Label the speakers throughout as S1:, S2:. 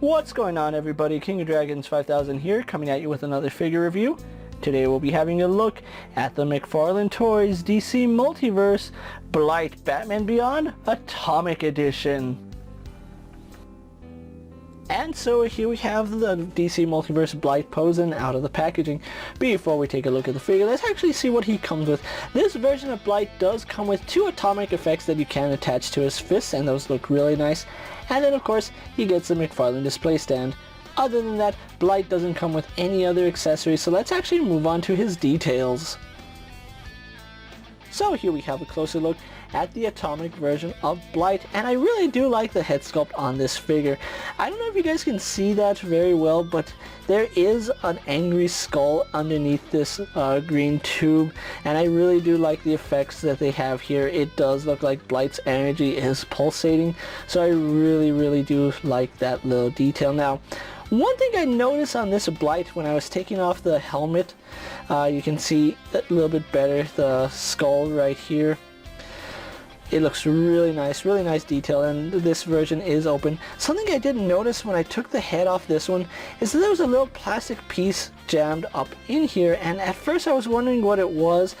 S1: What's going on, everybody? KingofDragons 5000 here, coming at you with another figure review. Today we'll be having a look at the McFarlane Toys DC Multiverse Blight Batman Beyond Atomic Edition. And so here we have the DC Multiverse Blight posing out of the packaging. Before we take a look at the figure, let's actually see what he comes with. This version of Blight does come with two atomic effects that you can attach to his fists, and those look really nice. And then of course, he gets the McFarlane display stand. Other than that, Blight doesn't come with any other accessories, so let's actually move on to his details. So here we have a closer look at the atomic version of Blight, and I really do like the head sculpt on this figure. I don't know if you guys can see that very well, but there is an angry skull underneath this green tube, and I really do like the effects that they have here. It does look like Blight's energy is pulsating, so I really do like that little detail. Now, one thing I noticed on this Blight when I was taking off the helmet, you can see a little bit better the skull right here. It looks really nice detail, and this version is open. Something I didn't notice when I took the head off this one is that there was a little plastic piece jammed up in here, and at first I was wondering what it was.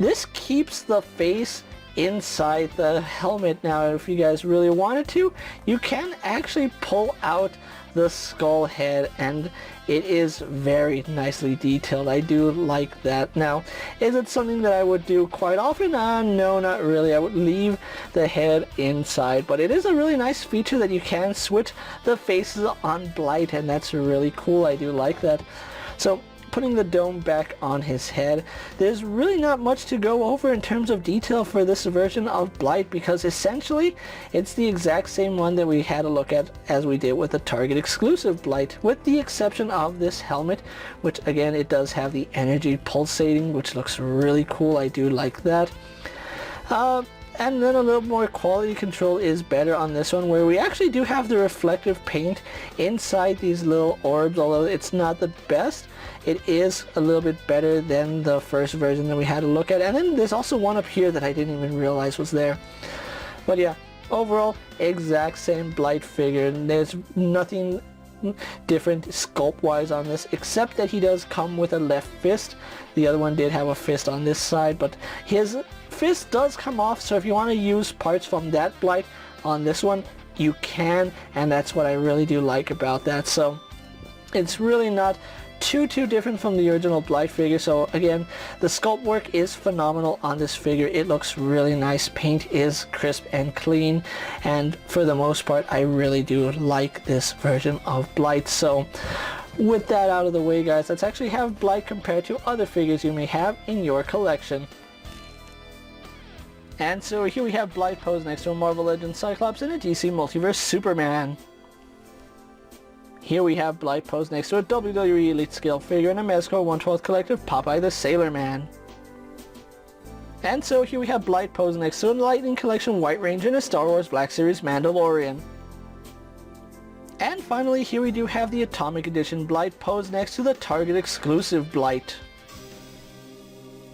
S1: This keeps the face inside the helmet. Now, if you guys really wanted to, you can actually pull out the skull head, and it is very nicely detailed. I do like that. Now, is it something that I would do quite often? No, not really. I would leave the head inside, but it is a really nice feature that you can switch the faces on Blight, and that's really cool. I do like that. So, putting the dome back on his head, there's really not much to go over in terms of detail for this version of Blight, because essentially it's the exact same one that we had a look at as we did with the Target exclusive Blight, with the exception of this helmet, which again, it does have the energy pulsating, which looks really cool. I do like that. And then a little more quality control is better on this one, where we actually do have the reflective paint inside these little orbs. Although it's not the best, it is a little bit better than the first version that we had a look at. And then there's also one up here that I didn't even realize was there. But yeah, overall, exact same Blight figure. There's nothing different sculpt wise on this, except that he does come with a left fist. The other one did have a fist on this side, but his fist does come off, so if you want to use parts from that Blight on this one, you can, and that's what I really do like about that. So it's really not too different from the original Blight figure. So again, the sculpt work is phenomenal on this figure. It looks really nice. Paint is crisp and clean, and for the most part, I really do like this version of Blight. So with that out of the way, guys, let's actually have Blight compared to other figures you may have in your collection. And so here we have Blight posed next to a Marvel Legends Cyclops and a DC Multiverse Superman. Here we have Blight posed next to a WWE Elite Scale figure and a Mezco 1/12 Collective Popeye the Sailor Man. And so here we have Blight posed next to a Lightning Collection White Ranger and a Star Wars Black Series Mandalorian. And finally, here we do have the Atomic Edition Blight posed next to the Target exclusive Blight.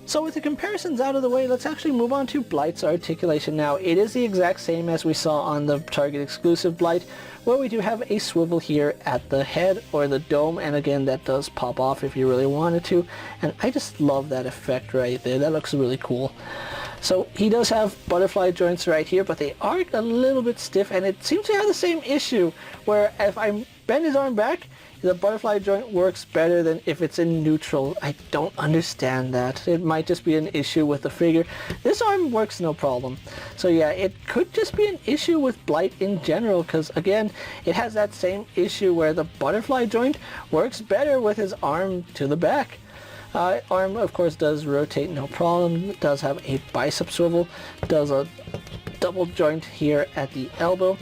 S1: So with the comparisons out of the way, let's actually move on to Blight's articulation. Now, it is the exact same as we saw on the Target exclusive Blight, where we do have a swivel here at the head or the dome, and again, that does pop off if you really wanted to, and I just love that effect right there. That looks really cool. So he does have butterfly joints right here, but they are a little bit stiff, and it seems to have the same issue, where if I bend his arm back, the butterfly joint works better than if it's in neutral. I don't understand that. It might just be an issue with the figure. This arm works no problem. So yeah, it could just be an issue with Blight in general, because again, it has that same issue where the butterfly joint works better with his arm to the back. Arm, of course, does rotate no problem. It does have a bicep swivel. Does a double joint here at the elbow.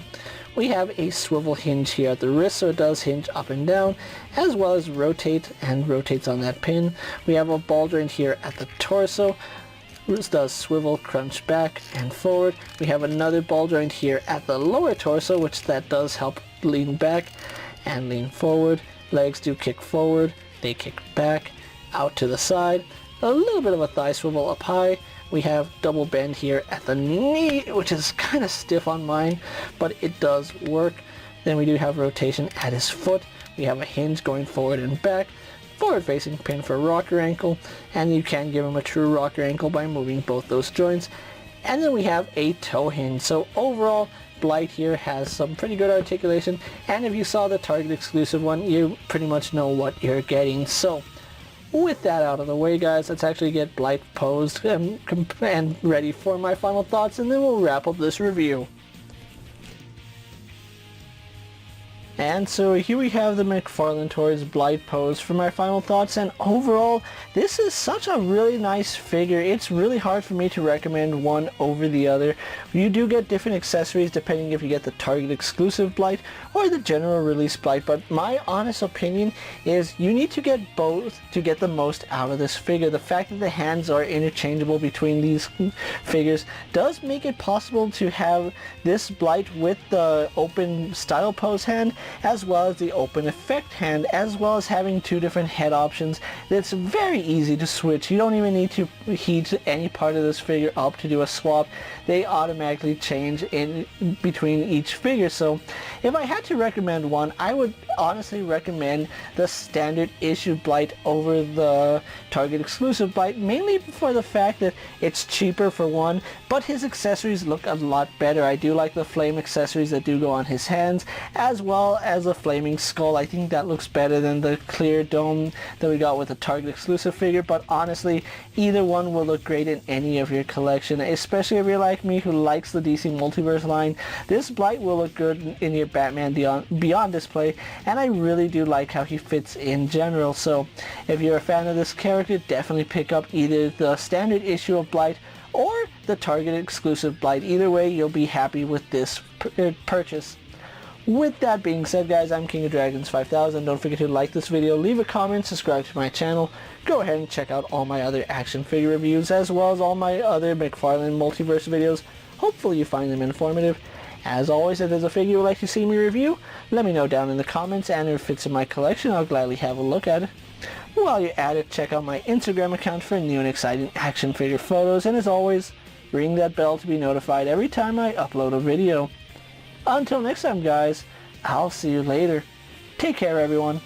S1: We have a swivel hinge here at the wrist, so it does hinge up and down, as well as rotate, and rotates on that pin. We have a ball joint here at the torso. This does swivel, crunch back and forward. We have another ball joint here at the lower torso, which that does help lean back and lean forward. Legs do kick forward, they kick back, out to the side. A little bit of a thigh swivel up high. We have double bend here at the knee, which is kind of stiff on mine, but it does work. Then we do have rotation at his foot. We have a hinge going forward and back, forward facing pin for rocker ankle, and you can give him a true rocker ankle by moving both those joints. And then we have a toe hinge. So overall, Blight here has some pretty good articulation, and if you saw the Target exclusive one, you pretty much know what you're getting. So with that out of the way, guys, let's actually get Blight posed and ready for my final thoughts, and then we'll wrap up this review. And so here we have the McFarlane Toys Blight pose for my final thoughts, and overall this is such a really nice figure. It's really hard for me to recommend one over the other. You do get different accessories depending if you get the Target exclusive Blight or the general release Blight, but my honest opinion is you need to get both to get the most out of this figure. The fact that the hands are interchangeable between these figures does make it possible to have this Blight with the open style pose hand as well as the open effect hand, as well as having two different head options. It's very easy to switch. You don't even need to heat any part of this figure up to do a swap. They automatically change in between each figure. So if I had to recommend one, I would honestly recommend the standard issue Blight over the Target exclusive Blight, mainly for the fact that it's cheaper for one, but his accessories look a lot better. I do like the flame accessories that do go on his hands, as well as a flaming skull. I think that looks better than the clear dome that we got with the Target exclusive figure, but honestly, either one will look great in any of your collection, especially if you're like me who likes the DC Multiverse line. This Blight will look good in your Batman Beyond display, and I really do like how he fits in general. So if you're a fan of this character, definitely pick up either the standard issue of Blight or the Target exclusive Blight. Either way, you'll be happy with this purchase. With that being said, guys, I'm KingofDragons 5000. Don't forget to like this video, leave a comment, subscribe to my channel. Go ahead and check out all my other action figure reviews, as well as all my other McFarlane Multiverse videos. Hopefully you find them informative. As always, if there's a figure you'd like to see me review, let me know down in the comments, and if it fits in my collection, I'll gladly have a look at it. While you're at it, check out my Instagram account for new and exciting action figure photos, and as always, ring that bell to be notified every time I upload a video. Until next time, guys, I'll see you later. Take care, everyone.